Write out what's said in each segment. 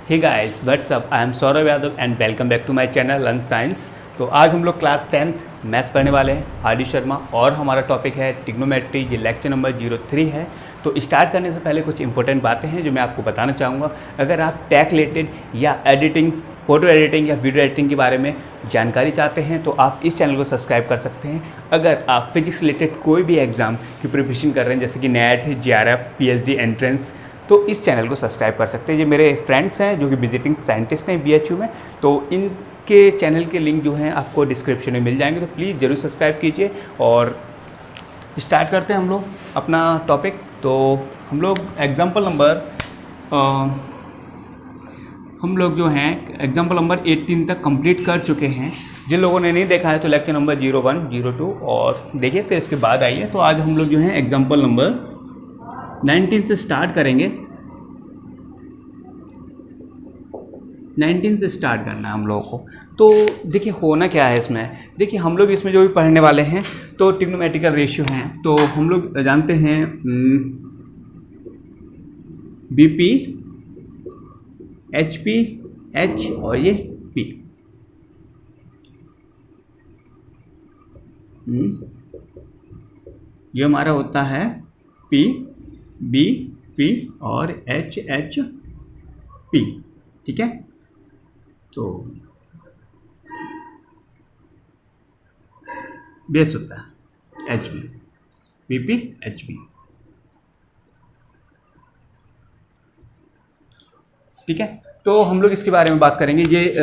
Hey guys what's up, I am Saurabh Yadav and welcome back to my channel learn science. तो आज हम लोग class 10th maths पढ़ने वाले हैं, आदि शर्मा, और हमारा टॉपिक है ट्रिग्नोमेट्री। ये लेक्चर नंबर 03 है। तो स्टार्ट करने से पहले कुछ इंपॉर्टेंट बातें हैं जो मैं आपको बताना चाहूँगा। अगर आप टैग रिलेटेड या एडिटिंग, फोटो एडिटिंग या वीडियो एडिटिंग के बारे में जानकारी चाहते हैं तो आप इस चैनल को सब्सक्राइब कर सकते हैं। अगर आप फिजिक्स रिलेटेड कोई भी एग्ज़ाम की प्रिपरेशन कर रहे हैं जैसे कि नेट, JRF, PhD एंट्रेंस, तो इस चैनल को सब्सक्राइब कर सकते हैं। ये मेरे फ्रेंड्स हैं जो कि विजिटिंग साइंटिस्ट हैं BHU में, तो इनके चैनल के लिंक जो हैं आपको डिस्क्रिप्शन में मिल जाएंगे, तो प्लीज़ ज़रूर सब्सक्राइब कीजिए। और स्टार्ट करते हैं हम लोग अपना टॉपिक। तो हम लोग एग्जाम्पल नंबर 18 तक कंप्लीट कर चुके हैं। जिन लोगों ने नहीं देखा है तो लेक्चर नंबर 01, 02 और देखिए, फिर इसके बाद आइए। तो आज हम लोग जो है एग्जाम्पल नंबर 19 से स्टार्ट करेंगे। 19 से स्टार्ट करना है हम लोगों को। तो देखिए होना क्या है इसमें, देखिए हम लोग इसमें जो भी पढ़ने वाले हैं तो ट्रिग्नोमेट्रिकल रेशियो हैं। तो हम लोग जानते हैं BP, HP, H और ये P। ये हमारा होता है P, B, P और H, P। ठीक है, तो बेस होता है HB, BP, HB। ठीक है, तो हम लोग इसके बारे में बात करेंगे। ये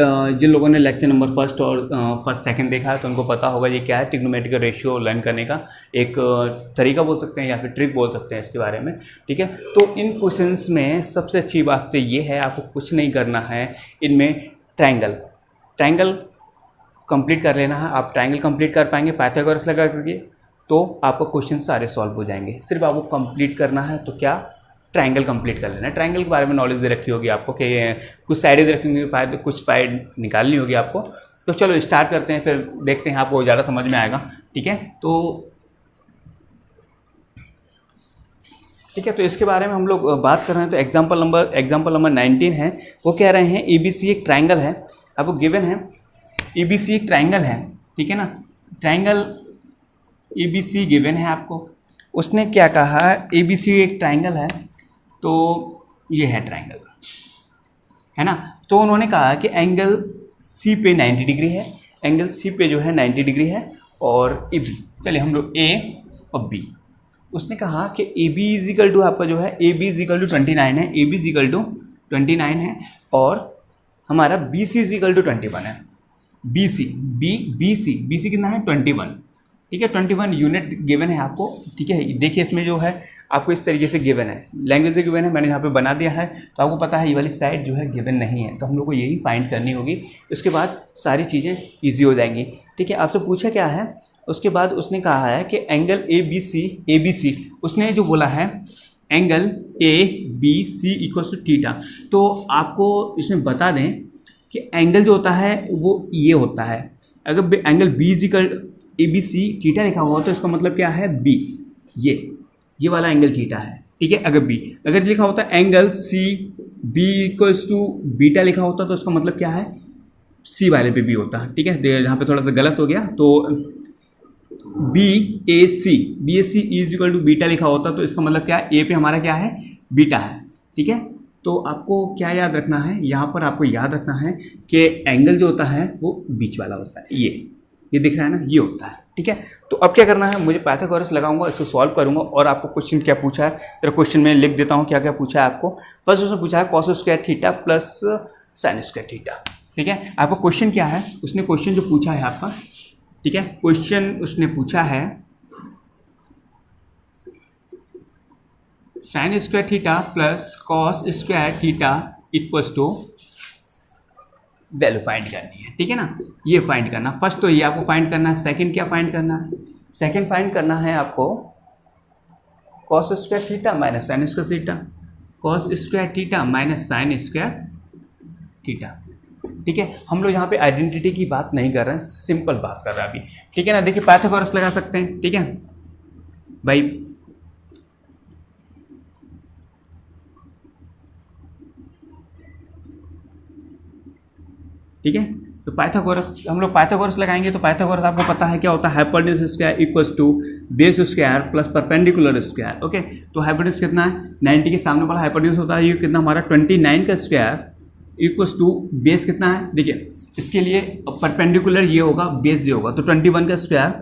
जिन लोगों ने लेक्चर नंबर फर्स्ट और फर्स्ट सेकंड देखा है तो उनको पता होगा ये क्या है। ट्रिग्नोमेट्रिकल रेशियो लर्न करने का एक तरीका बोल सकते हैं या फिर ट्रिक बोल सकते हैं इसके बारे में। ठीक है, तो इन क्वेश्चंस में सबसे अच्छी बात तो ये है, आपको कुछ नहीं करना है। इनमें ट्रायंगल कंप्लीट कर लेना है। आप ट्रायंगल कंप्लीट कर पाएंगे पाइथागोरस लगा करके तो आपको क्वेश्चन सारे सॉल्व हो जाएंगे। सिर्फ आपको कंप्लीट करना है, तो क्या ट्रायंगल कंप्लीट कर लेना है। ट्रायंगल के बारे में नॉलेज दे रखी होगी आपको कि कुछ साइडें दे रखी होंगी, कुछ साइड निकालनी होगी आपको। तो चलो स्टार्ट करते हैं, फिर देखते हैं आपको ज़्यादा समझ में आएगा। ठीक है, तो इसके बारे में हम लोग बात कर रहे हैं। तो एग्जाम्पल नंबर 19 है। वो कह रहे हैं ABC एक ट्रायंगल है, आपको गिवन है ABC एक ट्रायंगल है। ठीक है ना, ट्रायंगल ABC गिवन है आपको। उसने क्या कहा, ABC एक ट्रायंगल है, तो ये है ट्रायंगल, है ना। तो उन्होंने कहा कि एंगल C पे 90 डिग्री है, एंगल C पे जो है 90 डिग्री है। और AB, चलिए हम लोग A और B। उसने कहा कि AB इजिकल टू आपका जो है AB इजिकल टू 29 है, AB इजिकल टू 29 है, और हमारा BC इजिकल टू 21 है। BC कितना है 21। ठीक है, 21 यूनिट गिवन है आपको। ठीक है, देखिए इसमें जो है आपको इस तरीके से गिवन है, लैंग्वेज से गिवन है, मैंने यहाँ पे बना दिया है। तो आपको पता है ये वाली साइड जो है गिवन नहीं है, तो हम लोग को यही फाइंड करनी होगी। उसके बाद सारी चीज़ें ईजी हो जाएंगी। ठीक है, आपसे पूछा क्या है, उसके बाद उसने कहा है कि एंगल ABC उसने जो बोला है angle ABC equals to theta. तो आपको इसमें बता दें कि एंगल जो होता है वो ये होता है। अगर angle B is equal ABC theta लिखा हुआ तो इसका मतलब क्या है B, ये वाला एंगल थीटा है। ठीक है, अगर लिखा होता है angle CB equals to beta लिखा होता तो इसका मतलब क्या है C वाले पे B होता है। ठीक है, यहाँ पे थोड़ा सा गलत हो गया, तो BAC is equal to beta लिखा होता तो इसका मतलब क्या है A पे हमारा क्या है बीटा है। ठीक है, तो आपको क्या याद रखना है, यहाँ पर आपको याद रखना है कि एंगल जो होता है वो बीच वाला होता है, ये दिख रहा है ना, ये होता है। ठीक है, तो अब क्या करना है, मुझे पाइथागोरस लगाऊंगा, इसको सॉल्व करूंगा और आपको क्वेश्चन क्या पूछा है फिर क्वेश्चन में लिख देता हूँ क्या क्या पूछा है आपको। फर्स्ट उसने पूछा है cos square theta plus sign square theta. ठीक है, आपका क्वेश्चन क्या है, उसने क्वेश्चन जो पूछा है आपका, ठीक है, क्वेश्चन उसने पूछा है sine square theta plus cos square theta equals to value find करनी है। ठीक है ना, ये फाइंड करना, फर्स्ट तो ये आपको फाइंड करना है। सेकंड क्या फाइंड करना है, सेकंड फाइंड करना है आपको cos square theta minus sign square theta, cos square theta minus sign square theta. ठीक है, हम लोग यहाँ पे आइडेंटिटी की बात नहीं कर रहे हैं, सिंपल बात कर रहे हैं अभी। ठीक है ना, देखिए पाइथागोरस लगा सकते हैं। ठीक है भाई, ठीक है। तो पाइथागोरस, हम लोग पाइथागोरस लगाएंगे तो पाइथागोरस आपको पता है क्या होता है, hypotenuse square equals to base square plus perpendicular square. Okay, तो हाइपोटेन्यूज कितना है, 90 के सामने वाला हाइपोटेन्यूज होता है ये कितना हमारा 29 का स्क्वायर इक्वल्स टू बेस कितना है, देखिए इसके लिए परपेंडिकुलर ये होगा, बेस ये होगा, तो 21 का square,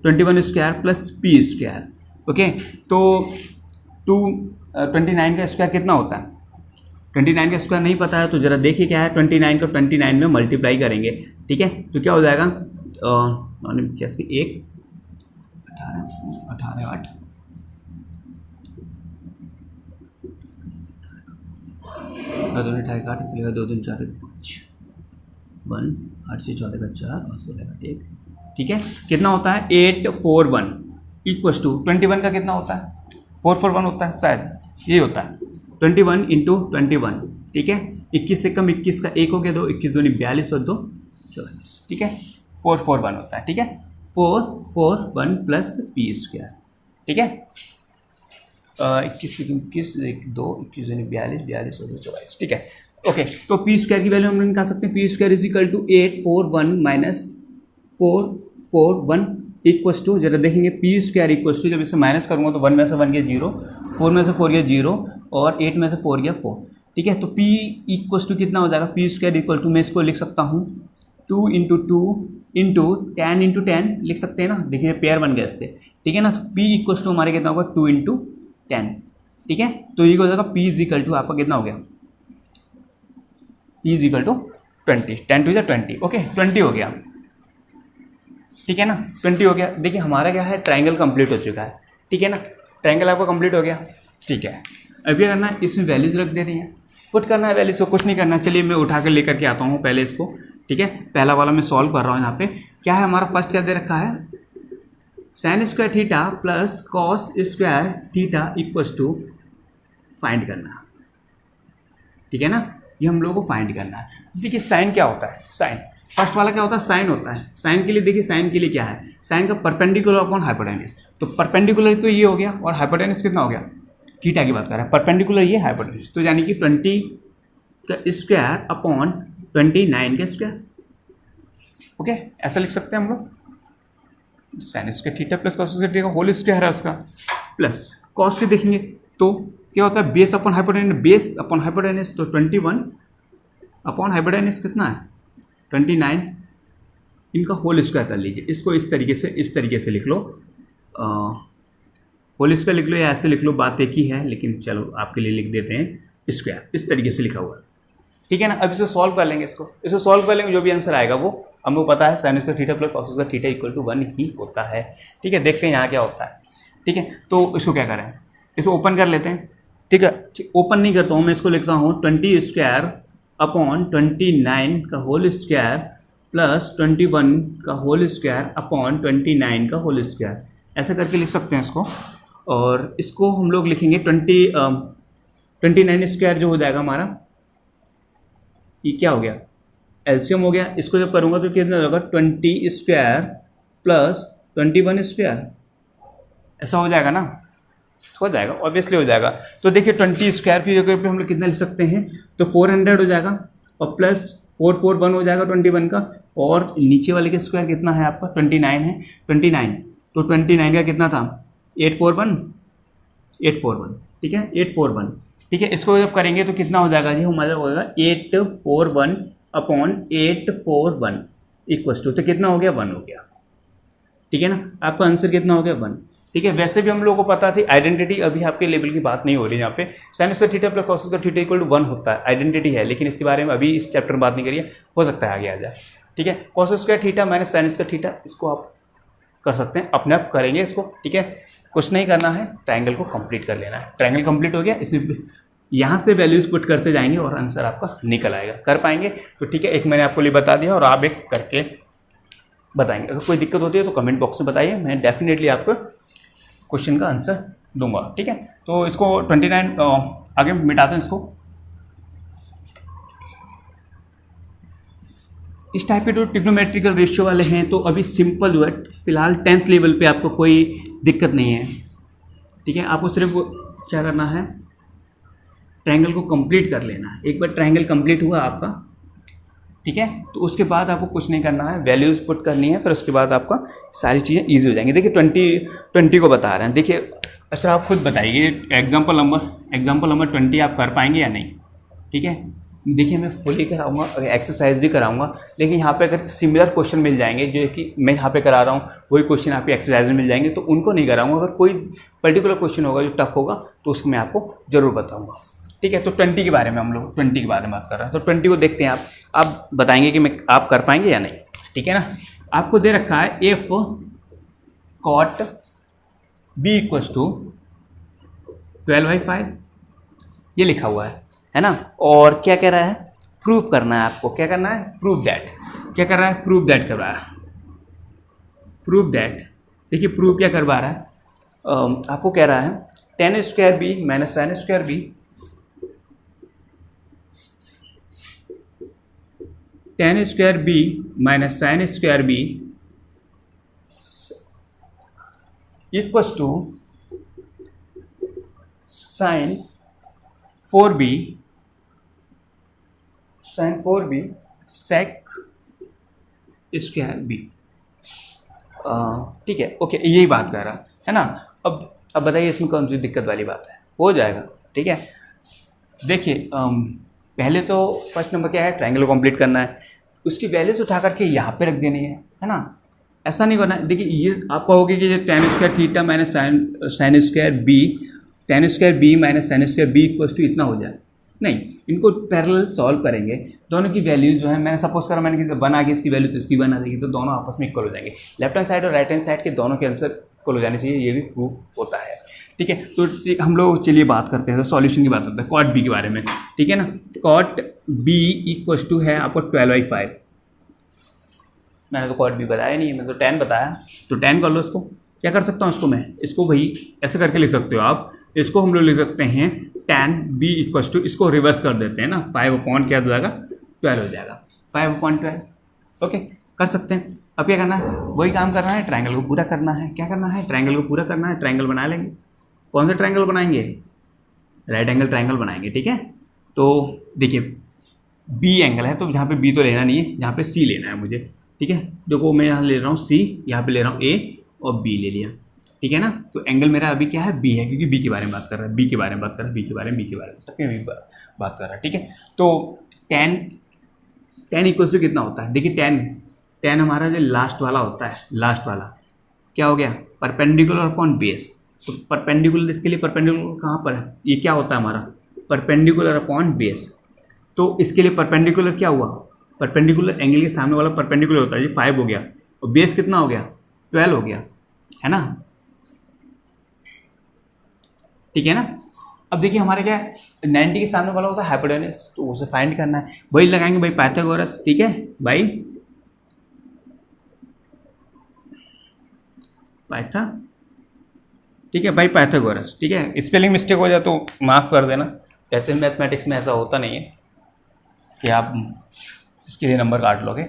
21 square plus P square. Okay, तो 29 का स्क्वायर कितना होता है, 29 का स्क्वायर नहीं पता है तो जरा देखिए क्या है, 29 को 29 में मल्टीप्लाई करेंगे, ठीक है, तो क्या हो जाएगा, जैसे 1 18 8 2 2 8 चलेगा, 2 2 4 5 1 8 से 14 का 4 और 16 का 1, ठीक है, कितना होता है 841 इक्वस टू 21 का कितना होता है 441 होता है शायद, ये होता है 21 इंटू 21, ठीक है, 21 से कम 21 का 1 हो गया 2, 21 दूनी 42 और 2 44, ठीक है, 441 होता है, ठीक है, 441 प्लस पी स्क्वायर, ठीक है, 21 से 21 1 2 21 दूनी 42 42 और 2 44, ठीक है। ओके, तो पी स्क्वायर की वैल्यू हम लोग निकाल सकते हैं, P square is equal to 841 minus 441 equals to, जरा देखेंगे पी स्क्वायर इक्वस टू, जब इसे माइनस करूँगा तो 1 में से 1 गया 0, 4 में से 4 गया 0 और 8 में से 4 गया 4, ठीक है, तो p इक्वस टू कितना हो जाएगा, पी स्क्वायर इक्वल टू मैं इसको लिख सकता हूँ 2 इंटू 2 इंटू 10 इंटू 10 लिख सकते हैं ना, देखिए पेयर बन गया इसके, ठीक है ना, तो p इक्वस टू हमारे कितना होगा 2 इंटू 10, ठीक है, तो ये हो जाएगा p इज इक्वल टू आपका कितना हो गया, p is equal to 20, 10 to 20, okay 20 हो गया, ठीक है ना, 20 हो गया। देखिए हमारा क्या है, ट्रायंगल कंप्लीट हो चुका है, ठीक है ना, ट्रायंगल आपका कंप्लीट हो गया, ठीक है। अब क्या करना है, इसमें वैल्यूज रख दे रही है, पुट करना है वैल्यूज को, कुछ नहीं करना, चलिए मैं उठा कर लेकर के आता हूँ पहले इसको, ठीक है, पहला वाला मैं सॉल्व कर रहा हूँ, यहाँ पे क्या है हमारा फर्स्ट क्या दे रखा है, sine square theta plus cos square theta equals to find करना, ठीक है ना, ये हम लोगों को फाइंड करना है। देखिए साइन क्या होता है, साइन फर्स्ट वाला क्या होता है, साइन होता है, साइन के लिए देखिए साइन के लिए क्या है, साइन का परपेंडिकुलर अपॉन हाइपोटेन्यूज, तो परपेंडिकुलर तो ये हो गया और हाइपोटेन्यूज कितना हो गया, थीटा की बात कर रहे हैं, परपेंडिकुलर ये हाइपोटेन्यूज, तो यानी कि 20 का स्क्वायर अपॉन 29 का स्क्वायर, ओके ऐसा लिख सकते हैं हम लोग, sine square theta plus cos square theta whole square है उसका, प्लस कॉस के देखेंगे तो क्या होता है, base upon hypotenuse, base upon hypotenuse, तो 21 अपॉन हाइपोटेन्यूज कितना है 29, इनका होल स्क्वायर कर लीजिए, इसको इस तरीके से लिख लो, होल स्क्वायर लिख लो या ऐसे लिख लो, बात एक ही है, लेकिन चलो आपके लिए लिख देते हैं स्क्वायर, इस तरीके से लिखा हुआ है, ठीक है ना। अब इसको सॉल्व कर लेंगे, इसको सॉल्व कर लेंगे, जो भी आंसर आएगा वो हमको पता है, sine square theta plus cos square theta equal to 1 ही होता है, ठीक है, देखते हैं यहाँ क्या होता है, ठीक है, तो इसको क्या करें, इसको ओपन कर लेते हैं, ठीक है, ओपन नहीं करता हूँ मैं, इसको लिखता हूँ 20 स्क्वायर अपॉन 29 का होल स्क्वायर प्लस 21 का होल स्क्वायर अपॉन 29 का होल स्क्वायर, ऐसा करके लिख सकते हैं इसको, और इसको हम लोग लिखेंगे 29 स्क्वायर जो हो जाएगा हमारा, ये क्या हो गया एलसीएम हो गया, इसको जब करूँगा तो कितना होगा 20 स्क्वायर प्लस 21 स्क्वायर, ऐसा हो जाएगा ना, हो जाएगा ऑब्वियसली हो जाएगा। तो देखिए 20 स्क्वायर की जगह पे हम लोग कितना लिख सकते हैं, तो 400 हो जाएगा और प्लस 441 हो जाएगा 21 का, और नीचे वाले का स्क्वायर कितना है आपका 29 है, 29 तो 29 का कितना था 841, ठीक है 841, ठीक है, इसको जब करेंगे तो कितना हो जाएगा जी, हमारा होगा 841 अपॉन 841 इक्वस टू, तो कितना हो गया 1 हो गया, ठीक है ना, आपका आंसर कितना हो गया 1, ठीक है। वैसे भी हम लोगों को पता थी आइडेंटिटी, अभी आपके लेवल की बात नहीं हो रही यहाँ पे, sine square theta plus cos square theta equal to 1 होता है, आइडेंटिटी है, लेकिन इसके बारे में अभी इस चैप्टर में बात नहीं करिए, हो सकता है आगे आ जाए, ठीक है, cos square theta minus sign square theta, इसको आप कर सकते हैं, अपने आप करेंगे इसको, ठीक है, कुछ नहीं करना है, ट्रायंगल को कंप्लीट कर लेना है, ट्रायंगल कंप्लीट हो गया, इसमें यहाँ से वैल्यूज पुट करते जाएंगे और आंसर आपका निकल आएगा, कर पाएंगे तो ठीक है, एक मैंने आपको लिए बता दिया और आप एक करके बताएंगे, अगर कोई दिक्कत होती है तो कमेंट बॉक्स में बताइए, मैं डेफिनेटली आपको क्वेश्चन का आंसर दूंगा, ठीक है। तो इसको 29 आगे मिटाते हैं इसको, इस टाइप के जो ट्रिग्नोमेट्रिकल रेशियो वाले हैं तो अभी सिंपल जो है फिलहाल 10th लेवल पे आपको कोई दिक्कत नहीं है, ठीक है, आपको सिर्फ क्या करना है, ट्रायंगल को कंप्लीट कर लेना है, एक बार ट्रायंगल कंप्लीट हुआ आपका, ठीक है। तो उसके बाद आपको कुछ नहीं करना है, वैल्यूज़ पुट करनी है, फिर उसके बाद आपका सारी चीज़ें ईजी हो जाएंगी। देखिए 20 को बता रहे हैं। देखिए अच्छा आप खुद बताइए एग्जाम्पल नंबर 20 आप कर पाएंगे या नहीं, ठीक है। देखिए मैं फुली कराऊंगा, एक्सरसाइज भी कराऊंगा, लेकिन यहाँ पे अगर सिमिलर क्वेश्चन मिल जाएंगे जो कि मैं यहाँ पे करा रहा हूँ वही क्वेश्चन आपके एक्सरसाइज में मिल जाएंगे, तो उनको नहीं कराऊंगा। अगर कोई पर्टिकुलर क्वेश्चन होगा जो टफ होगा तो उसको मैं आपको ज़रूर बताऊँगा, ठीक है। तो 20 के बारे में हम लोग 20 के बारे में बात कर रहे हैं। तो 20 को देखते हैं। आप बताएंगे कि आप कर पाएंगे या नहीं, ठीक है ना। आपको दे रखा है if cot B equals to 12/5, ये लिखा हुआ है ना। और क्या कह रहा है, प्रूव करना है आपको। क्या करना है, प्रूव दैट। क्या कर रहा है, प्रूव दैट कर रहा है। प्रूव दैट, देखिए प्रूव क्या करवा रहा है, आपको कह रहा है tan square B minus sin square B, tan square B minus sin square B equals to sin 4b sec square B, ठीक है। ओके, यही बात कर रहा है ना। अब बताइए इसमें कौन सी दिक्कत वाली बात है, हो जाएगा, ठीक है। देखिए पहले तो फर्स्ट नंबर क्या है, ट्रायंगल कंप्लीट करना है, उसकी वैल्यूज उठा करके यहाँ पे रख देनी है ना। ऐसा नहीं करना है। देखिए ये आप कहोगे कि ये tan square theta minus sin square B, tan square B minus sin square B equals to इतना हो जाए, नहीं। इनको पैरेलल सॉल्व करेंगे, दोनों की वैल्यूज जो है, मैंने सपोज करा मैंने कि 1 आ गई इसकी वैल्यू तो इसकी 1 आ जाएगी, तो दोनों आपस में इक्वल हो जाएंगे। लेफ्ट हैंड साइड और राइट हैंड साइड के दोनों के आंसर इक्वल हो जाने चाहिए, ये भी प्रूफ होता है, ठीक है। तो हम लोग चलिए बात करते हैं, तो सॉल्यूशन की बात करते हैं कॉट बी के बारे में, ठीक है ना। कॉट बी इक्वल्स टू है आपको 12/5, मैंने तो कॉट बी बताया नहीं है, मैंने तो tan बताया, तो tan कर लो। इसको क्या कर सकता हूँ, इसको मैं इसको भाई ऐसे करके लिख सकते हो आप। इसको हम लोग लिख सकते हैं tan b इक्वल्स टू, इसको रिवर्स कर देते हैं ना, 5 क्या हो जाएगा, 12 हो जाएगा, 5/12, ओके कर सकते हैं। अब क्या करना है, वही काम करना है, ट्रायंगल को पूरा करना है। क्या करना है, ट्रायंगल को पूरा करना है, ट्रायंगल बना लेंगे। कौन सा ट्रायंगल बनाएंगे, राइट एंगल ट्रायंगल बनाएंगे, ठीक है। तो देखिए बी एंगल है, तो जहाँ पे बी तो लेना नहीं है, यहाँ पे सी लेना है मुझे, ठीक है। देखो मैं यहाँ ले रहा हूँ सी, यहाँ पे ले रहा हूँ ए और बी ले लिया, ठीक है ना। तो एंगल मेरा अभी क्या है, बी है, क्योंकि बी के बारे में बात कर रहा है, बी के बारे में बात कर रहा है, बी के बारे में सबके बात कर रहा है, ठीक है। तो tan इक्वल्स टू कितना होता है, देखिए tan हमारा जो लास्ट वाला होता है, लास्ट वाला क्या हो गया, परपेंडिकुलर अपॉन बेस। तो परपेंडिकुलर, इसके लिए परपेंडिकुलर कहाँ पर है, ये क्या होता है हमारा, परपेंडिकुलर अपॉन बेस। तो इसके लिए परपेंडिकुलर क्या हुआ, परपेंडिकुलर एंगल के सामने वाला परपेंडिकुलर होता है, ये 5 हो गया, और बेस कितना हो गया, 12 हो गया, है ना, ठीक है ना। अब देखिए हमारे क्या है, 90 के सामने वाला होता है हाइपोटेन्यूज, तो उसे फाइंड करना है, वही लगाएंगे भाई पाइथागोरस, ठीक है भाई, ठीक है भाई पाइथागोरस, ठीक है। स्पेलिंग मिस्टेक हो जाए तो माफ़ कर देना, ऐसे मैथमेटिक्स में ऐसा होता नहीं है कि आप इसके लिए नंबर काट लोगे,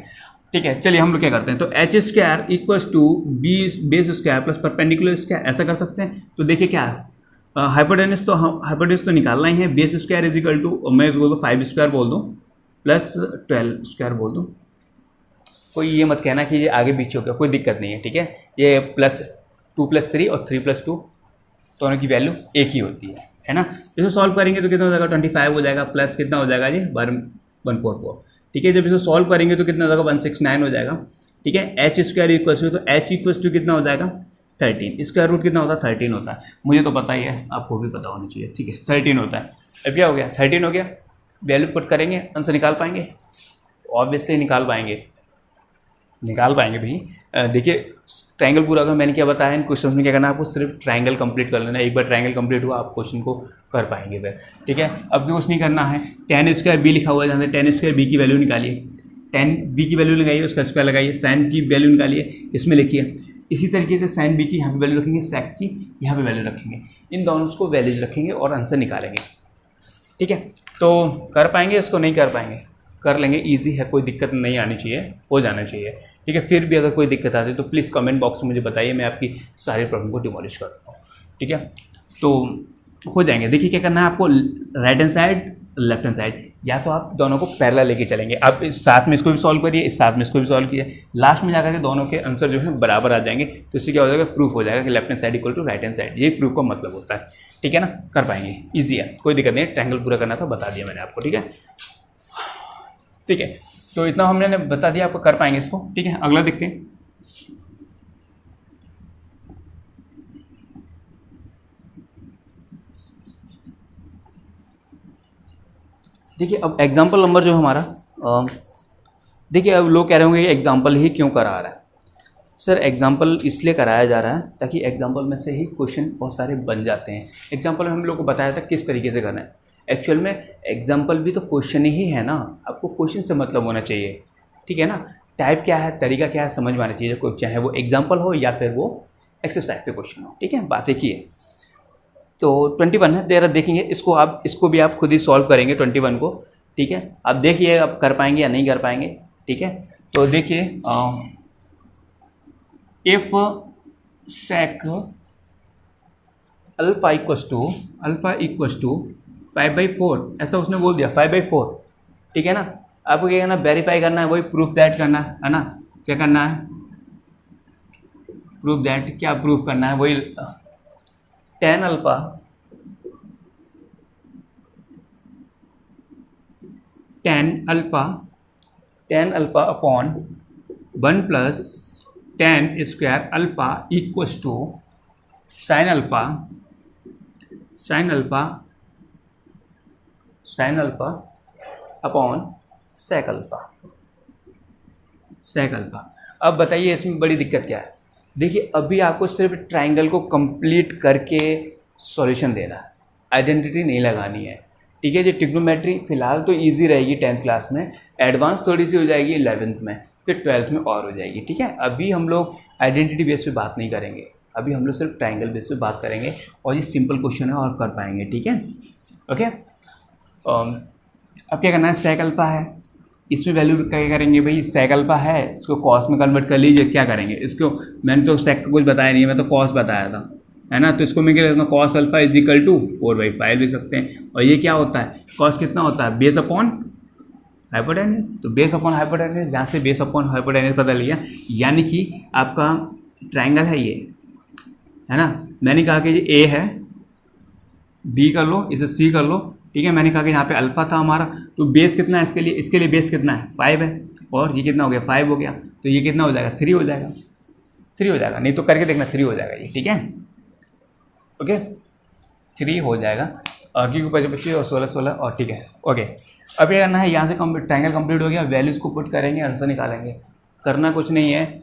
ठीक है। चलिए हम लोग क्या करते हैं, तो H square equals to B base square plus perpendicular square, ऐसा कर सकते हैं। तो देखिए क्या है, हाइपोटेन्यूज तो निकालना ही है, base square is equal to, मैं इसको 5 स्क्वायर बोल दूँ प्लस 12 स्क्वायर बोल दूँ, कोई ये मत कहना कि ये आगे पीछे हो गया, कोई दिक्कत नहीं है, ठीक है। ये +2 + 3 और 3 + 2 दोनों की वैल्यू एक ही होती है ना। इसको सॉल्व करेंगे तो कितना हो जाएगा, 25 हो जाएगा, प्लस कितना हो जाएगा जी 144, ठीक है। जब इसे सॉल्व करेंगे तो कितना हो जाएगा, 169 हो जाएगा, ठीक है। एच स्क्वायर इक्वल्स टू, तो एच इक्वल्स टू कितना हो जाएगा, 13, स्क्वायर रूट कितना होता है, 13 होता है, मुझे तो पता ही है, आपको भी पता होना चाहिए, ठीक है। 13 होता है। अब क्या हो गया, 13 हो गया, वैल्यू पुट करेंगे, आंसर निकाल पाएंगे, ऑब्वियसली निकाल पाएंगे भाई। देखिए ट्रायंगल पूरा अगर मैंने क्या बताया इन क्वेश्चन में, क्या करना है आपको, सिर्फ ट्रायंगल कंप्लीट कर लेना है। एक बार ट्रायंगल कंप्लीट हुआ आप क्वेश्चन को कर पाएंगे फिर, ठीक है। अब भी कुछ नहीं करना है, tan स्क्वायर बी लिखा हुआ है, जहाँ से tan स्क्वायर बी की वैल्यू निकालिए, tan बी की वैल्यू लगाइए, उसका स्क्वायर लगाइए, sin की वैल्यू निकालिए, इसमें लिखिए। इसी तरीके से sin बी की यहाँ पे वैल्यू रखेंगे, sec की यहाँ पे वैल्यू रखेंगे, इन दोनों को वैल्यूज रखेंगे और आंसर निकालेंगे, ठीक है। तो कर पाएंगे, इसको नहीं कर पाएंगे, कर लेंगे, इजी है, कोई दिक्कत नहीं आनी चाहिए, हो जाना चाहिए, ठीक है। फिर भी अगर कोई दिक्कत आती है तो प्लीज़ कमेंट बॉक्स में मुझे बताइए, मैं आपकी सारी प्रॉब्लम को डिमोलिश कर दूँगा, ठीक है। तो हो जाएंगे। देखिए क्या करना है आपको, right hand side left hand side, या तो आप दोनों को पैरेलल लेके चलेंगे। आप इस साथ में इसको भी सॉल्व करिए, इस साथ में इसको भी सॉल्व कीजिए, लास्ट में जाकर के दोनों के आंसर जो है बराबर आ जाएंगे। तो इससे क्या हो जाएगा, प्रूफ हो जाएगा कि left hand side equal to right hand side. ये प्रूफ का मतलब होता है, ठीक है ना, कर पाएंगे, ईजी है, कोई दिक्कत नहीं है। ट्रायंगल पूरा करना था, बता दिया मैंने आपको, ठीक है, ठीक है। तो इतना हमने बता दिया आपको, कर पाएंगे इसको, ठीक है। अगला देखते हैं। देखिए अब एग्जाम्पल नंबर जो हमारा, देखिए अब लोग कह रहे होंगे ये एग्जाम्पल ही क्यों करा रहा है। सर एग्जाम्पल इसलिए कराया जा रहा है ताकि एग्जाम्पल में से ही क्वेश्चन बहुत सारे बन जाते हैं। एग्जाम्पल में हम लोग को बताया था किस तरीके से करना है। एक्चुअल में एग्जाम्पल भी तो क्वेश्चन ही है ना, आपको क्वेश्चन से मतलब होना चाहिए, ठीक है ना। टाइप क्या है, तरीका क्या है, समझ में आना चाहिए, कोई चाहे वो एग्जाम्पल हो या फिर वो एक्सरसाइज के क्वेश्चन हो, ठीक है, बात एक ही है। तो 21 है, जरा देखेंगे इसको, आप इसको भी आप खुद ही सॉल्व करेंगे 21 को, ठीक है। आप देखिए आप कर पाएंगे या नहीं कर पाएंगे, ठीक है। तो देखिए if sec alpha equals to 5/4, ऐसा उसने बोल दिया 5/4, ठीक है ना। आपको क्या करना, वेरीफाई करना है, वही प्रूफ दैट करना है ना। क्या करना है, प्रूफ दैट, क्या प्रूफ करना है, वही tan alpha upon 1 plus tan square alpha equals to sine alpha upon sec alpha. अब बताइए इसमें बड़ी दिक्कत क्या है। देखिए अभी आपको सिर्फ ट्राइंगल को कंप्लीट करके सॉल्यूशन दे रहा है, आइडेंटिटी नहीं लगानी है, ठीक है। ये ट्रिग्नोमेट्री फिलहाल तो इजी रहेगी 10th क्लास में, एडवांस थोड़ी सी हो जाएगी 11th में, फिर 12th में और हो जाएगी, ठीक है। अभी हम लोग आइडेंटिटी बेस पे बात नहीं करेंगे, अभी हम लोग सिर्फ ट्राइंगल बेस पे बात करेंगे, और ये सिंपल क्वेश्चन है और कर पाएंगे, ठीक है, ओके। अब क्या करना है, सेक अल्फा है, इसमें वैल्यू क्या करेंगे भाई, सेक अल्फा है, इसको कॉस में कन्वर्ट कर लीजिए। क्या करेंगे इसको, मैंने तो सेक का कुछ बताया नहीं है, मैं तो कॉस बताया था, है ना। तो इसको मैं क्या लिखता हूँ, cos alpha is equal to 4/5 लिख सकते हैं। और ये क्या होता है, कॉस कितना होता है, बेस अपॉन हाइपोटेन्यूज। तो बेस अपॉन हाइपोटेन्यूज, जहाँ से बेस अपॉन हाइपोटेन्यूज पता लिया, यानी कि आपका ट्राइंगल है ये, है ना। मैंने कहा कि ये ए है, बी कर लो, इसे सी कर लो, ठीक है। मैंने कहा कि यहाँ पे अल्फा था हमारा, तो बेस कितना है इसके लिए बेस कितना है 5 है, और ये कितना हो गया 5 हो गया, तो ये कितना हो जाएगा 3 हो जाएगा, 3 हो जाएगा, नहीं तो करके देखना 3 हो जाएगा ये, ठीक है, ओके 3 हो जाएगा। क्योंकि 25 और 16 और, ठीक है, ओके। अब ये करना है, यहाँ से ट्राइंगल कंप्लीट हो गया, वैल्यूज़ को पुट करेंगे, आंसर निकालेंगे। करना कुछ नहीं है,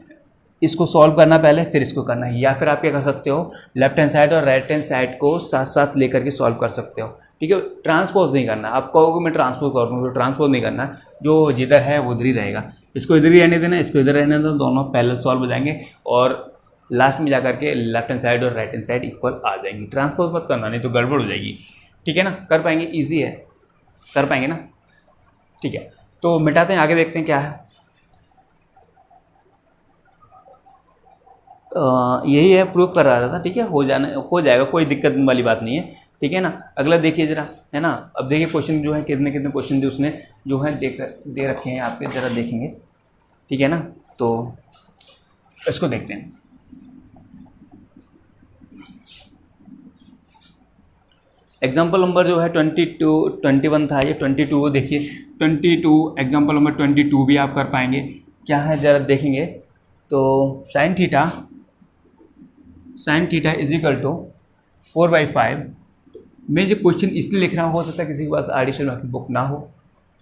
इसको सॉल्व करना पहले, फिर इसको करना है, या फिर आप क्या कर सकते हो, लेफ्ट हैंड साइड और राइट हैंड साइड को साथ साथ लेकर के सॉल्व कर सकते हो, ठीक है। ट्रांसपोज नहीं करना, आप कहोगे मैं ट्रांसपोज कर दूँ, तो ट्रांसपोज नहीं करना, जो जिधर है वो उधर ही रहेगा। इसको इधर ही रहने देना, इसको इधर रहने देना, दोनों पैरेलल सॉल्व हो जाएंगे, और लास्ट में जाकर के लेफ्ट हैंड साइड और राइट हैंड साइड इक्वल आ जाएंगी। ट्रांसपोज मत करना, नहीं तो गड़बड़ हो जाएगी, ठीक है ना। कर पाएंगे, ईजी है, कर पाएंगे ना, ठीक है। तो मिटाते हैं, आगे देखते हैं क्या है। यही है, प्रूफ कर रहा था, ठीक है, हो जाएगा, कोई दिक्कत वाली बात नहीं है, ठीक है ना। अगला देखिए जरा, है ना। अब देखिए क्वेश्चन जो है, कितने क्वेश्चन थे उसने जो है दे रखे हैं आपके, जरा देखेंगे, ठीक है ना। तो इसको देखते हैं। एग्जाम्पल नंबर जो है 21 था, ये 22 देखिए 22, एग्जाम्पल नंबर 22 भी आप कर पाएंगे। क्या है जरा देखेंगे, तो sine theta is equal to 4/5। मैं जो क्वेश्चन इसलिए लिख रहा हूँ, हो सकता है किसी के पास आर्टिफिशियल की बुक ना हो,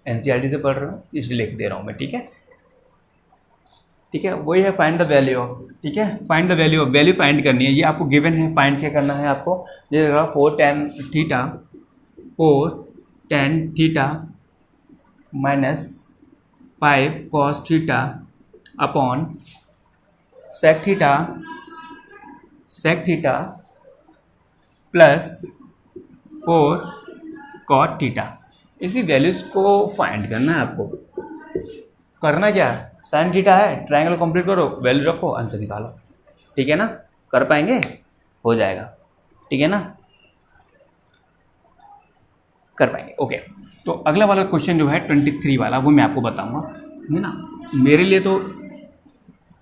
एनसीईआरटी से पढ़ रहा हूँ इसलिए लिख दे रहा हूँ मैं, ठीक है, ठीक है। वही है फाइंड द वैल्यू ऑफ, ठीक है, find the value of, value find करनी है, ये आपको गिवन है। फाइंड क्या करना है आपको, ये 4 tan theta minus 5 cos theta upon sec theta plus 4 cot theta. इसी वैल्यूज़ को फाइंड करना है आपको। करना क्या है, साइन थीटा है, ट्रायंगल कंप्लीट करो, वैल्यू रखो, आंसर निकालो, ठीक है ना। कर पाएंगे, हो जाएगा, ठीक है ना। कर पाएंगे। ओके, तो अगला वाला क्वेश्चन जो है 23 वाला, वो मैं आपको बताऊंगा, है ना। मेरे लिए तो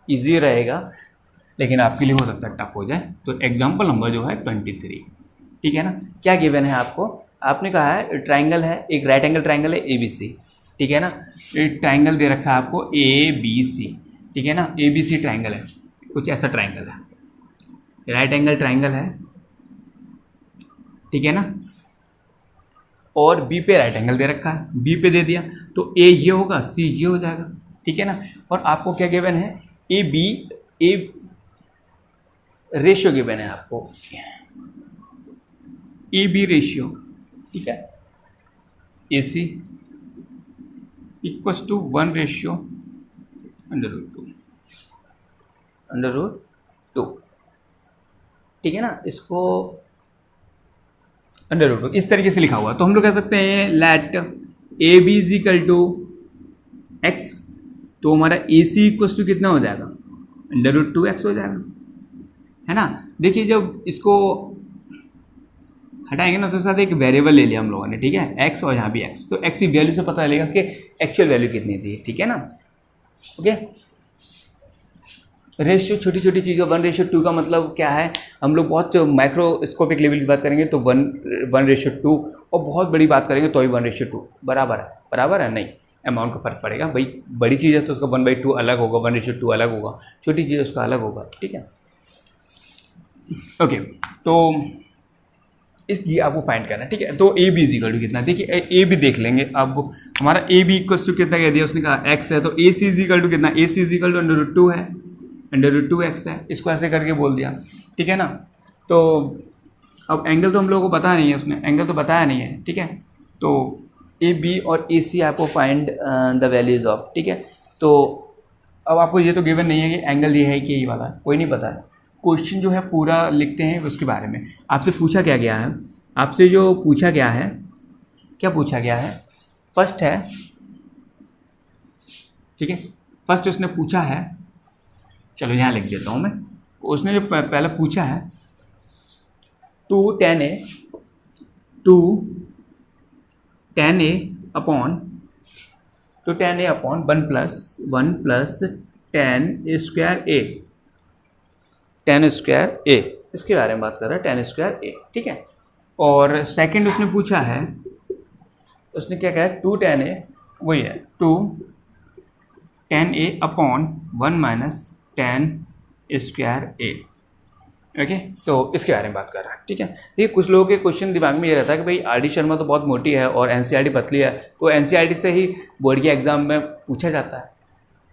इजी रहेगा, लेकिन आपके लिए हो सकता है टफ हो जाए। तो एग्जाम्पल नंबर जो है 23, ठीक है ना। क्या गिवन है आपको, आपने कहा है ट्राइंगल है, एक राइट एंगल ट्राइंगल है ABC, ठीक है ना। ट्राइंगल दे रखा है आपको ABC, ठीक है ना। ABC ट्राइंगल है, कुछ ऐसा ट्राइंगल है, राइट एंगल ट्राइंगल है, ठीक है ना। और B पे राइट एंगल दे रखा है, B पे दे दिया तो A ये होगा, C ये हो जाएगा, ठीक है ना। और आपको क्या गिवन है, A रेशियो गिवन है आपको, AB रेशियो, ठीक है। AC इक्वस टू 1/2 √2, ठीक है ना। इसको √2 इस तरीके से लिखा हुआ, तो हम लोग कह सकते हैं let AB is equal to x, तो हमारा AC इक्वस टू कितना हो जाएगा, √2x हो जाएगा, है ना। देखिए जब इसको हटाएंगे ना, तो साथ एक वेरिएबल ले लिया हम लोगों ने, ठीक है, x और यहाँ भी x, तो x की वैल्यू से पता चलेगा कि एक्चुअल वैल्यू कितनी थी, ठीक है ना। ओके, रेशियो छोटी छोटी चीज़ों 1/2 का मतलब क्या है, हम लोग बहुत माइक्रोस्कोपिक लेवल की बात करेंगे तो 1/2, और बहुत बड़ी बात करेंगे तो ही 1/2 बराबर है नहीं, अमाउंट का फर्क पड़ेगा भाई। बड़ी चीज़ है तो उसका 1/2 अलग होगा, 1/2 अलग होगा, छोटी चीज़ है उसका अलग होगा, ठीक है। ओके, तो ये आपको फाइंड करना है, ठीक है। तो AB इज इक्वल टू कितना, देखिए A भी देख लेंगे। अब हमारा AB इक्वल टू कितना कह दिया उसने, कहा x है, तो AC इज इक्वल टू कितना, AC इज इक्वल टू √2 है, √2x है, इसको ऐसे करके बोल दिया, ठीक है ना। तो अब एंगल तो हम लोगों को पता नहीं है, उसने एंगल तो बताया नहीं है, ठीक है। तो AB और AC आपको फाइंड द वैल्यूज ऑफ, ठीक है। तो अब आपको ये तो गिवन नहीं है कि एंगल ये है कि ये वाला, कोई नहीं पता है। क्वेश्चन जो है पूरा लिखते हैं उसके बारे में। आपसे पूछा क्या गया है, आपसे जो पूछा गया है, क्या पूछा गया है, फर्स्ट है, ठीक है, फर्स्ट उसने पूछा है, चलो यहाँ लिख देता हूँ मैं। उसने जो पहले पूछा है 2 tan A upon 1 plus tan square A, इसके बारे में बात कर रहा है, tan स्क्वायर A, ठीक है। और सेकंड उसने पूछा है, उसने क्या कहा है, 2 tan A, वही है 2 tan A upon 1 minus tan square A, okay. तो इसके बारे में बात कर रहा है, ठीक है। देखिए कुछ लोगों के क्वेश्चन दिमाग में ये रहता है कि भाई RD शर्मा तो बहुत मोटी है और NCERT पतली है, तो NCERT से ही बोर्ड के एग्जाम में पूछा जाता है,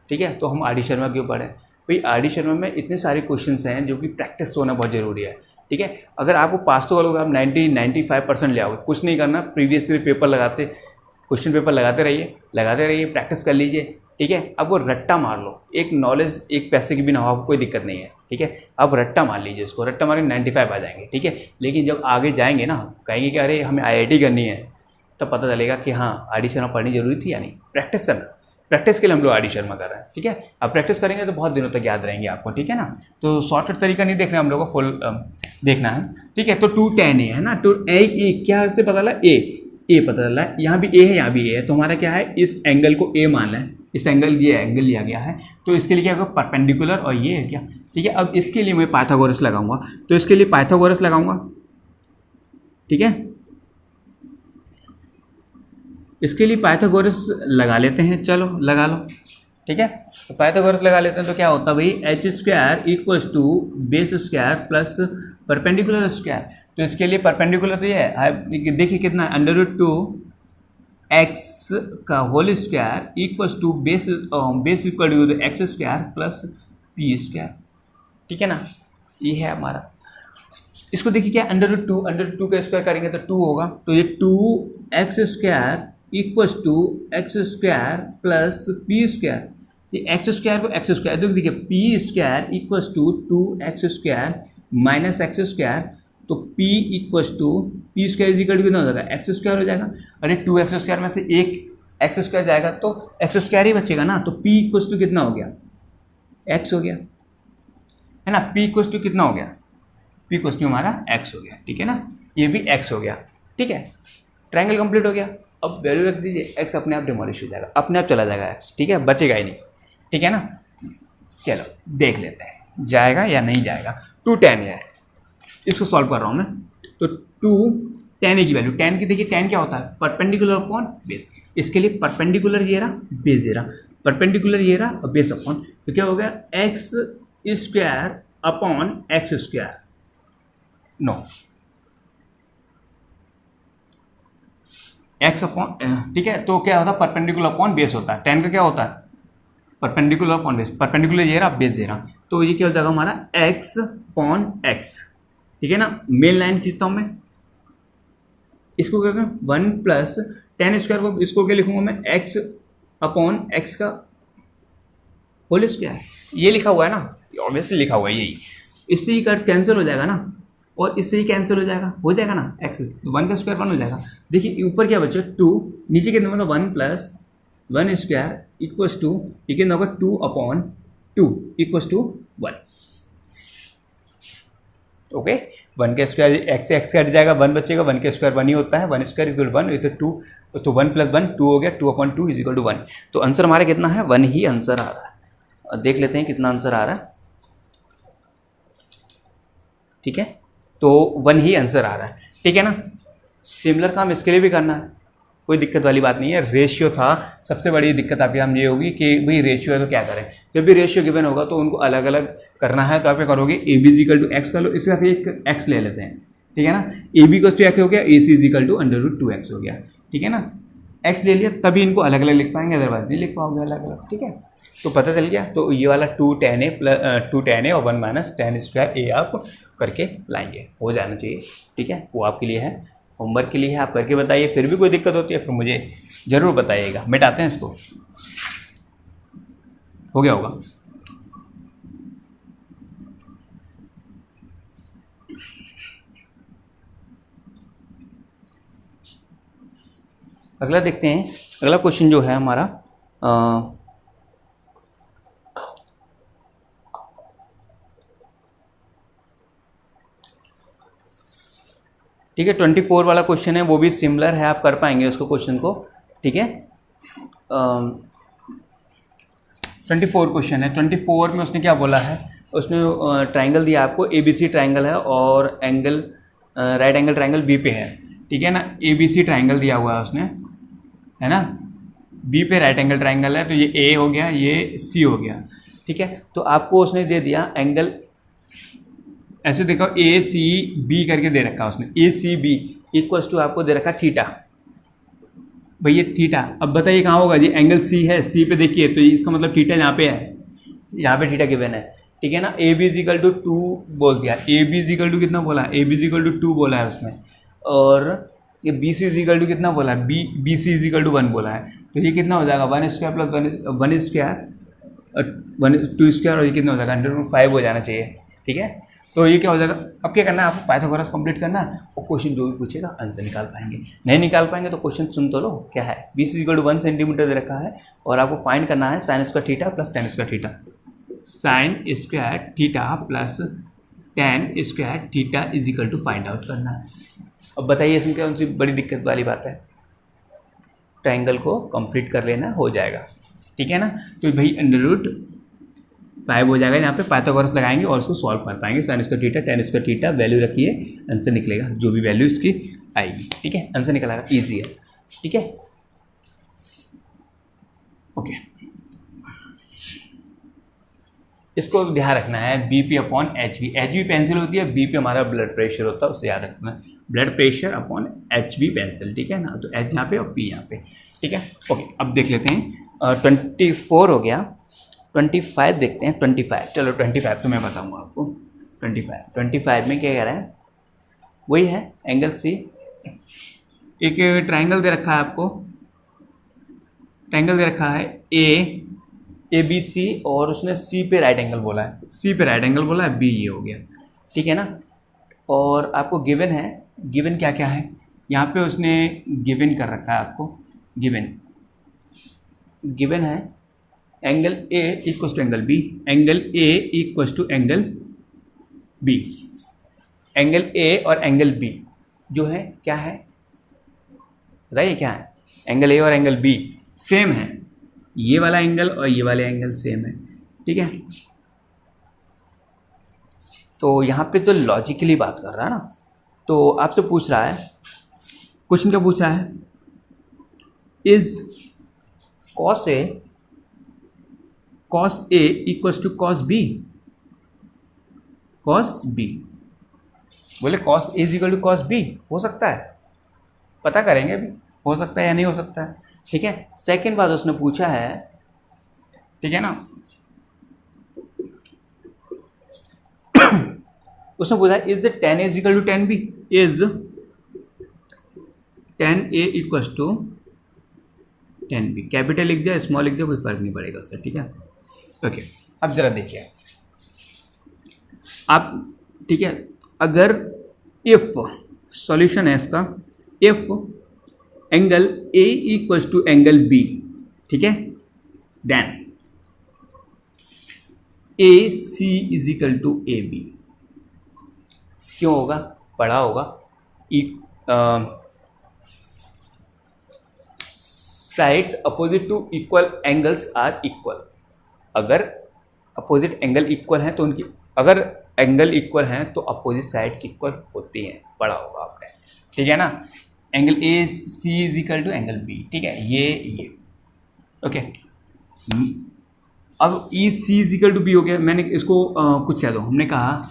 ठीक है। तो हम RD शर्मा क्यों पढ़ें भाई, RD शर्मा में इतने सारे क्वेश्चंस हैं जो कि प्रैक्टिस होना बहुत ज़रूरी है, ठीक है। अगर आपको पास तो करोगे, आप 90-95% ले आओगे, कुछ नहीं करना, प्रीवियस पेपर लगाते, क्वेश्चन पेपर लगाते रहिए, प्रैक्टिस कर लीजिए, ठीक है। अब वो रट्टा मार लो, एक नॉलेज एक पैसे की भी ना हो, आपको कोई दिक्कत नहीं है, ठीक है। अब रट्टा मार लीजिए, उसको रट्टा मारेंगे 95 आ जाएंगे, ठीक है। लेकिन जब आगे जाएंगे ना, कहेंगे कि अरे हमें IIT करनी है, तब पता चलेगा कि हाँ RD शर्मा पढ़नी जरूरी थी या नहीं। प्रैक्टिस करना, प्रैक्टिस के लिए हम लोग RD शर्मा कर रहे हैं, ठीक है। अब प्रैक्टिस करेंगे तो बहुत दिनों तक याद रहेंगे आपको, ठीक है ना। तो शॉर्टकट तरीका नहीं देखना, हम लोग को फुल देखना है, ठीक है। तो 2 tan A है ना, तो A क्या से पता चला, A पता चला, यहाँ भी A है, यहाँ भी A है, तो हमारा क्या है, इस एंगल को A मान है, इस एंगल ये एंगल लिया गया है, तो इसके लिए क्या होगा, परपेंडिकुलर, और ये है क्या, ठीक है। अब इसके लिए मैं पाइथागोरस लगाऊंगा, तो इसके लिए पाइथागोरस लगाऊंगा, ठीक है। इसके लिए पाइथागोरस लगा लेते हैं, चलो लगा लो, ठीक है। तो पाइथागोरस लगा लेते हैं, तो क्या होता है भाई, h² equals to base square plus perpendicular square. तो इसके लिए परपेंडिकुलर तो ये है, देखिए कितना है, √2x का whole square equals to base equal to x² plus p², ठीक है ना। ये है हमारा, इसको देखिए क्या, √2 का स्क्वायर करेंगे तो 2 होगा, तो ये 2x² equals to x² plus p², ये x² को x², देखिए p² equals to 2x² minus x², तो p equals to p² is equal to कितना हो जाएगा, x² हो जाएगा। अरे 2x² में से एक x² जाएगा तो x² ही बचेगा ना, तो p इक्वल्स टू कितना हो गया, x हो गया, है ना। p इक्वल्स टू कितना हो गया, p इक्वल्स टू हमारा x हो गया, ठीक है ना, ये भी x हो गया, ठीक है। ट्रायंगल कंप्लीट हो गया। अब वैल्यू रख दीजिए, एक्स अपने आप डिमोलिश हो जाएगा, अपने आप चला जाएगा एक्स, ठीक है, बचेगा ही नहीं, ठीक है ना। चलो देख लेते हैं जाएगा या नहीं जाएगा। 2tan है, इसको सॉल्व कर रहा हूँ मैं। तो 2tan a की वैल्यू, tan की देखिए, tan क्या होता है, परपेंडिकुलर अपॉन बेस। इसके लिए परपेंडिकुलर ये रहा, बेस ये रहा, परपेंडिकुलर ये रहा और बेस अपॉन, तो क्या हो गया, x square upon x square, no x upon, ठीक है। तो क्या होता है, परपेंडिकुलर अपॉन बेस होता है, tan का क्या होता है, परपेंडिकुलर अपॉन बेस, परपेंडिकुलर ये रहा, बेस ये रहा, तो ये क्या हो जाएगा हमारा x अपॉन एक्स, ठीक है ना। मेन लाइन खींचता हूँ मैं, इसको क्या करूँ, 1 प्लस tan स्क्वायर को, इसको क्या लिखूंगा मैं, x अपॉन एक्स का होल स्क्वायर, ये लिखा हुआ है ना, ऑब्वियसली लिखा हुआ है यही, इससे ही कट कैंसिल हो जाएगा ना, और इससे ही कैंसिल हो जाएगा ना, एक्स, तो 1 का स्क्वायर 1 हो जाएगा। देखिए ऊपर क्या बचे 2, नीचे कितना मतलब 1 प्लस 1 स्क्वायर इक्वल्स टू, ये कितना होगा 2 अपॉन 2 इक्वल्स टू 1, ओके। 1 का स्क्वायर एक्स से एक्स कट जाएगा, 1 बचेगा, 1 का स्क्वायर 1 ही होता है, 1 स्क्वायर इज इक्वल 1, ये तो 2, तो 1 प्लस 1 2 हो गया, 2 अपॉन 2 इज इक्वल टू 1। तो आंसर हमारा कितना है, 1 ही आंसर आ रहा है। देख लेते हैं कितना आंसर आ रहा है, ठीक है, तो 1 ही आंसर आ रहा है, ठीक है ना। सिमिलर काम इसके लिए भी करना है, कोई दिक्कत वाली बात नहीं है। रेशियो था, सबसे बड़ी दिक्कत आपके हम ये होगी कि भाई रेशियो है तो क्या करें, जब भी रेशियो गिवन होगा तो उनको अलग अलग करना है, तो आप क्या करोगे, A B is equal to x कर लो, इसके साथ एक एक्स ले लेते हैं, ठीक है ना। ए बी को एक्स हो गया, ए सी इजिकल टू √2x हो गया, ठीक है ना। एक्स ले लिया तभी इनको अलग अलग लिख पाएंगे, अदरवाइज नहीं लिख पाओगे अलग अलग, ठीक है। तो पता चल गया, तो ये वाला 2tan a और 1 माइनस tan स्क्वायर ए आप करके लाएंगे, हो जाना चाहिए, ठीक है। वो आपके लिए है, होमवर्क के लिए है, आप करके बताइए। फिर भी कोई दिक्कत होती है फिर मुझे ज़रूर बताइएगा, मिटाते हैं इसको, हो गया होगा। अगला देखते हैं, अगला क्वेश्चन जो है हमारा ठीक है, 24 वाला क्वेश्चन है, वो भी सिमिलर है, आप कर पाएंगे उसको क्वेश्चन को, ठीक है। 24 क्वेश्चन है, 24 में उसने क्या बोला है, उसने ट्राइंगल दिया आपको, ABC ट्राइंगल है और angle right angle triangle B पे है, ठीक है ना। ABC ट्राइंगल दिया हुआ है उसने, है ना, बी पे राइट एंगल ट्राइंगल है, तो ये ए हो गया, ये सी हो गया, ठीक है। तो आपको उसने दे दिया एंगल, ऐसे देखो ए सी बी करके दे रखा है उसने, ए सी बी इक्वल्स टू आपको दे रखा थीटा, भैया थीटा। अब बताइए कहाँ होगा जी, एंगल सी है, सी पे देखिए, तो इसका मतलब थीटा यहाँ पे है, यहाँ पे थीटा गिवन है, ठीक है ना। ए बी इजिकल टू 2 बोल दिया, ए बी इजिकल टू कितना बोला है, ए बी इजिकल टू 2 बोला है उसने, और ये बी सी इजिकल टू कितना बोला है, बी सी इजिकल टू 1 बोला है, तो ये कितना हो जाएगा 1 स्क्वायर प्लस 1 स्क्वायर 2 स्क्वायर, और ये कितना हो जाएगा √5 हो जाना चाहिए, ठीक है। तो ये क्या हो जाएगा, अब क्या करना है आपको, पाइथागोरस कंप्लीट करना है, और क्वेश्चन जो भी पूछेगा आंसर निकाल पाएंगे, नहीं निकाल पाएंगे तो क्वेश्चन सुन तो लो, क्या है, B C equal to 1 centimetre दे रखा है, और आपको फाइंड करना है sine square theta plus tan square theta, sine square theta plus tan square theta is equal to find out करना है। अब बताइए इसमें कौन सी बड़ी दिक्कत वाली बात है, ट्राइंगल को कंप्लीट कर लेना, हो जाएगा, ठीक है ना। तो भाई √5 हो जाएगा, यहाँ पे पाइथागोरस लगाएंगे और उसको सॉल्व कर पाएंगे, sign square theta tan square theta value रखिए, आंसर निकलेगा, जो भी वैल्यू इसकी आएगी, ठीक है, आंसर निकलेगा, ईजी है, ठीक है, ओके। इसको ध्यान रखना है, BP अपॉन HV पेंसिल होती है, B पे हमारा ब्लड प्रेशर होता है, उसे याद रखना है, blood pressure upon HV pencil, ठीक है ना। तो H यहाँ पे और P यहाँ पे, ठीक है, ओके। अब देख लेते हैं 24 हो गया, 25 देखते हैं, 25, चलो 25 तो मैं बताऊँगा आपको, 25 में क्या कह रहा है, वही है एंगल C, एक ट्राइंगल दे रखा है आपको, ट्राइंगल दे रखा है ABC, और उसने C पे राइट एंगल बोला है, C पे राइट एंगल बोला है, B ये हो गया, ठीक है ना। और आपको गिवन है, गिवन क्या क्या है यहाँ पे उसने गिवन कर रखा है आपको, गिवन है angle A equals to angle B, angle A equals to angle B, angle A और एंगल B जो है क्या है, बताइए क्या है। एंगल ए और एंगल बी सेम है, ये वाला एंगल और ये वाला एंगल सेम है, ठीक है। तो यहाँ पे तो लॉजिकली बात कर रहा है ना, तो आपसे पूछ रहा है, क्वेश्चन क्या पूछ रहा है, is cos A equals to cos B. Cos B, बोले cos A is equal to cos B, हो सकता है, पता करेंगे अभी, हो सकता है या नहीं हो सकता है, ठीक है। सेकेंड बात उसने पूछा है, ठीक है ना, उसने पूछा is the tan A is equal to tan B, is tan A equals to tan B, capital लिख दिया स्मॉल लिख दिया कोई फर्क नहीं पड़ेगा उससे, ठीक है। ओके, अब जरा देखिए आप, ठीक है, अगर इफ सॉल्यूशन है इसका, if angle A equals to angle B, ठीक है, then A C is equal to A B, क्यों होगा, पढ़ा होगा, sides opposite to equal angles are equal. अगर अपोजिट एंगल इक्वल हैं तो उनकी, अगर एंगल इक्वल हैं तो अपोजिट साइड्स इक्वल होती हैं, पढ़ा होगा आपने, ठीक है ना। Angle A C is equal to angle B, ठीक है, ये ओके। अब E C is equal to B हो गया, मैंने इसको कुछ कह दो, हमने कहा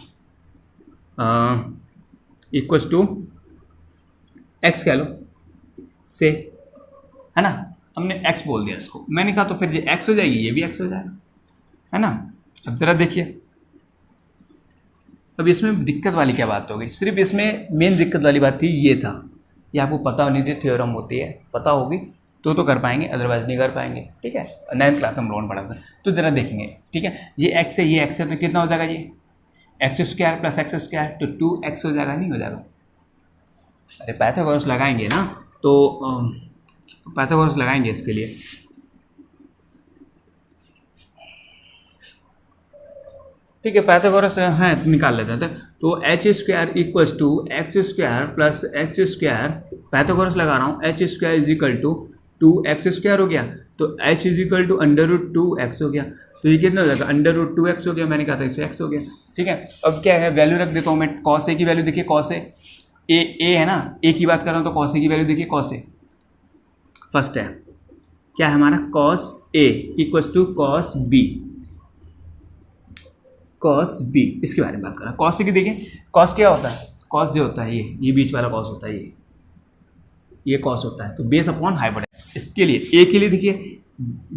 इक्वल्स टू एक्स कह लो से, है ना, हमने एक्स बोल दिया इसको, मैंने कहा तो फिर ये एक्स हो जाएगी, ये भी एक्स हो जाएगा, है ना। अब ज़रा देखिए, अब इसमें दिक्कत वाली क्या बात हो गई, सिर्फ इसमें मेन दिक्कत वाली बात थी ये था, ये आपको पता होनी थी, थ्योरम होती है, पता होगी तो कर पाएंगे, अदरवाइज नहीं कर पाएंगे, ठीक है। 9th क्लास में हम लोगों ने पढ़ा था, तो ज़रा देखेंगे, ठीक है, ये एक्स है ये एक्स है, तो कितना हो जाएगा, ये x square plus x square, तो 2x हो जाएगा, नहीं हो जाएगा। अरे पाइथागोरस लगाएंगे ना, तो पाइथागोरस लगाएंगे इसके लिए, ठीक है, पाइथागोरस है तो निकाल लेते हैं। तो H square equals to x square plus x square, Pythagoras लगा रहा हूँ, H square is equal to 2x square हो गया, तो h is equal to √2x हो गया, तो ये कितना हो जाएगा, √2x हो गया, मैंने कहा था इसे x हो गया, ठीक है। अब क्या है, वैल्यू रख देता हूँ मैं, कॉस ए की वैल्यू देखिए, कॉस ए है ना, ए की बात कर रहा हूँ, तो कॉस ए की वैल्यू देखिए, कॉस ए फर्स्ट है, क्या है हमारा, cos A equals to cos B, cos B, इसके बारे में बात कर रहा है। कॉस की देखिए, कॉस क्या होता है, कॉस जो होता है ये बीच वाला कॉस होता है, ये कॉस होता है, तो बेस अपॉन हाइपोटेन्यूज, इसके लिए ए के लिए देखिए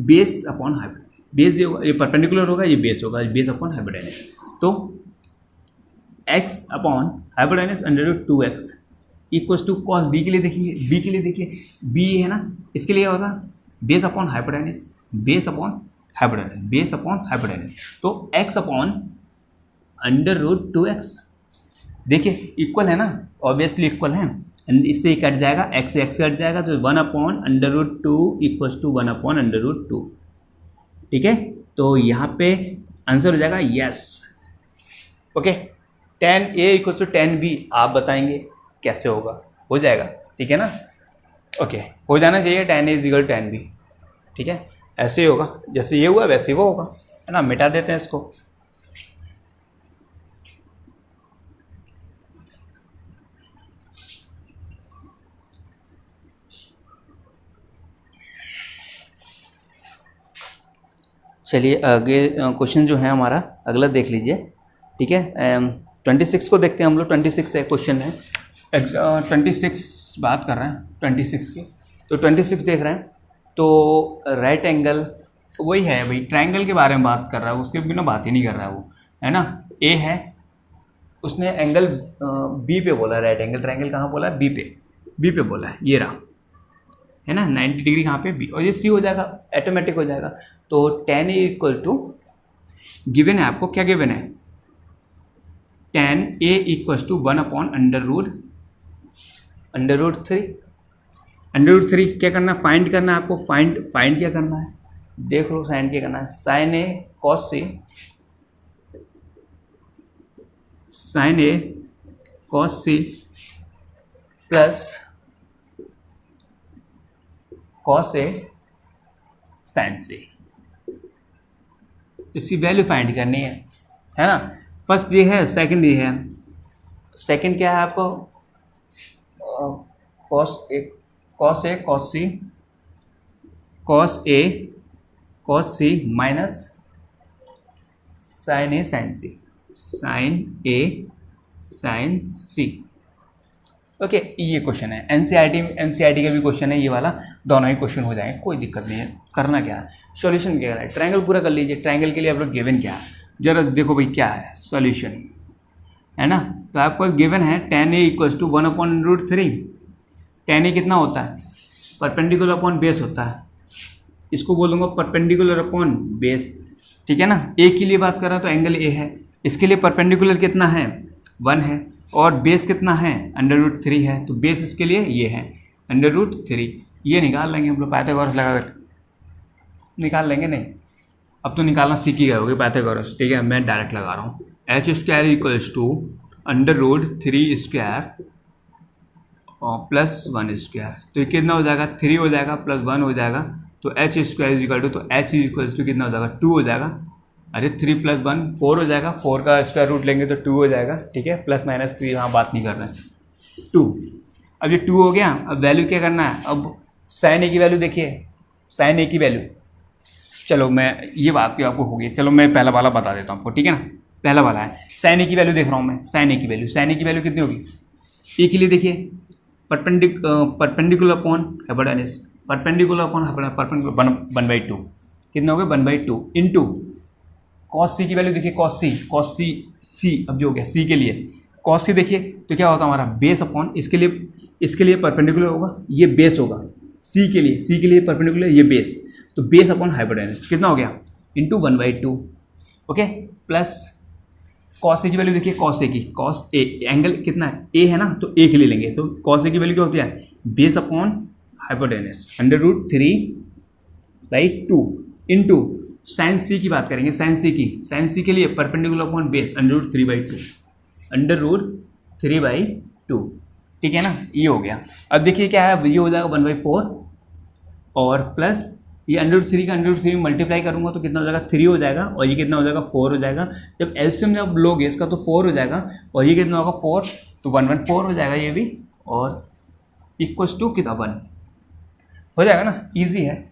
बेस अपॉन हाइपोटेन्यूज, बेस ये परपेंडिकुलर होगा, ये बेस होगा, बेस अपॉन हाइपोटेन्यूज, तो x upon hypotenuse √2x equals to cos B के लिए देखेंगे, बी के लिए देखिए, बी है ना, इसके लिए होगा base upon hypotenuse, base upon hypotenuse, base upon hypotenuse, तो x अपॉन √2x, देखिए इक्वल है ना, ऑब्वियसली इक्वल है, इससे ही कट जाएगा, x से x कट जाएगा, तो 1 अपॉन √2 इक्वल्स टू 1 अपॉन √2, ठीक है। तो यहाँ पे आंसर हो जाएगा yes, okay. tan a equals to tan b, आप बताएंगे कैसे होगा, हो जाएगा, ठीक है ना, ओके, हो जाना चाहिए, tan a is equal to tan b, ठीक है, ऐसे ही होगा, जैसे ये हुआ वैसे वो होगा, है ना। मिटा देते हैं इसको, चलिए आगे क्वेश्चन जो है हमारा अगला देख लीजिए, ठीक है। 26 को देखते हैं हम लोग, 26 है क्वेश्चन है, 26 बात कर रहे हैं 26 की, तो 26 देख रहे हैं, तो राइट एंगल वही है भाई, ट्रायंगल के बारे में बात कर रहा है, उसके बिना बात ही नहीं कर रहा है वो, है ना। ए है, उसने एंगल बी पे बोला, राइट एंगल ट्रायंगल कहाँ बोला है, बी पे बोला है, ये रहा, है ना, 90 डिग्री कहाँ पे, बी, और ये सी हो जाएगा, ऑटोमेटिक हो जाएगा। तो tan A equal to, given है आपको, क्या गिवन है, tan A equals to 1 upon √3 क्या करना है, फाइंड करना है आपको, फाइंड क्या करना है, देख लो, साइन क्या करना है, sign A cos C plus cos A sign सी, इसकी वैल्यू फाइंड करनी है ना। फर्स्ट ये है, सेकंड ये है। सेकंड क्या है आपको, cos A cos C, cos C minus sign A sign C, sign A sign C. Okay, ये क्वेश्चन है एनसीईआरटी का भी क्वेश्चन है ये वाला, दोनों ही क्वेश्चन हो जाएंगे, कोई दिक्कत नहीं है। करना क्या है, सॉल्यूशन क्या है, ट्रायंगल पूरा कर लीजिए। ट्रायंगल के लिए आप लोग गिवन क्या है, जरा देखो भाई क्या है सॉल्यूशन, है ना। तो आपको गिवन है tan a equals to 1/√3। tan a कितना होता है, परपेंडिकुलर अपॉन बेस होता है, इसको बोलूँगा परपेंडिकुलर अपॉन बेस, ठीक है ना। a के लिए बात कर रहा तो एंगल a है, इसके लिए परपेंडिकुलर कितना है 1 है, और बेस कितना है √3 है, तो बेस इसके लिए ये है √3। ये निकाल लेंगे हम लोग पाइथागोरस लगा कर, निकाल लेंगे नहीं, अब तो निकालना सीख ही गए होगे पाइथागोरस, ठीक है। मैं डायरेक्ट लगा रहा हूँ, h² इक्वल्स टू √3² प्लस 1², तो ये कितना हो जाएगा 3 हो जाएगा प्लस 1 हो जाएगा, तो h² इक्वल टू, तो h इक्वल्स टू कितना हो जाएगा 2 हो जाएगा। अरे 3 + 1 4 हो जाएगा, 4 का स्क्वायर रूट लेंगे तो 2 हो जाएगा, ठीक है। प्लस माइनस की यहाँ बात नहीं कर रहे हैं, 2। अब ये 2 हो गया, अब वैल्यू क्या करना है, अब साइन ए की वैल्यू देखिए, साइन ए की वैल्यू, चलो मैं ये बात की आपको होगी, चलो मैं पहला वाला बता देता हूँ आपको, ठीक है ना। पहला वाला है साइन ए की वैल्यू देख रहा हूँ मैं, साइन ए की वैल्यू कितनी होगी, ए के लिए देखिए perpendicular upon hypotenuse, perpendicular upon 1/2 कितना हो गया 1/2 इंटू कॉस सी की वैल्यू देखिए, कॉस सी अब जो हो गया सी के लिए कॉस सी देखिए, तो क्या होता है हमारा बेस अपॉन, इसके लिए परपेंडिकुलर होगा, ये बेस होगा, सी के लिए परपेंडिकुलर ये बेस, तो बेस अपॉन हाइपोटेन्यूज कितना हो गया into 1/2, okay. Plus cos A की वैल्यू देखिए, कॉस ए एंगल कितना है ए है ना, तो ए के लिए लेंगे, तो कॉस ए की वैल्यू क्या होती है base upon hypotenuse √3/2 into sine C की बात करेंगे, साइन सी के लिए परपेंडिकुलर अपॉन बेस √3/2, ठीक है ना। ये हो गया। अब देखिए क्या है, ये हो जाएगा 1/4 और प्लस ये √3 का √3 मल्टीप्लाई करूंगा तो कितना हो जाएगा 3 हो जाएगा, और ये कितना हो जाएगा 4 हो जाएगा। जब एलसीएम जब लोगे इसका तो 4 हो जाएगा, और ये कितना होगा 4, तो 1/4 हो जाएगा ये भी, और इक्वल्स टू कितना 1 हो जाएगा ना, ईजी है।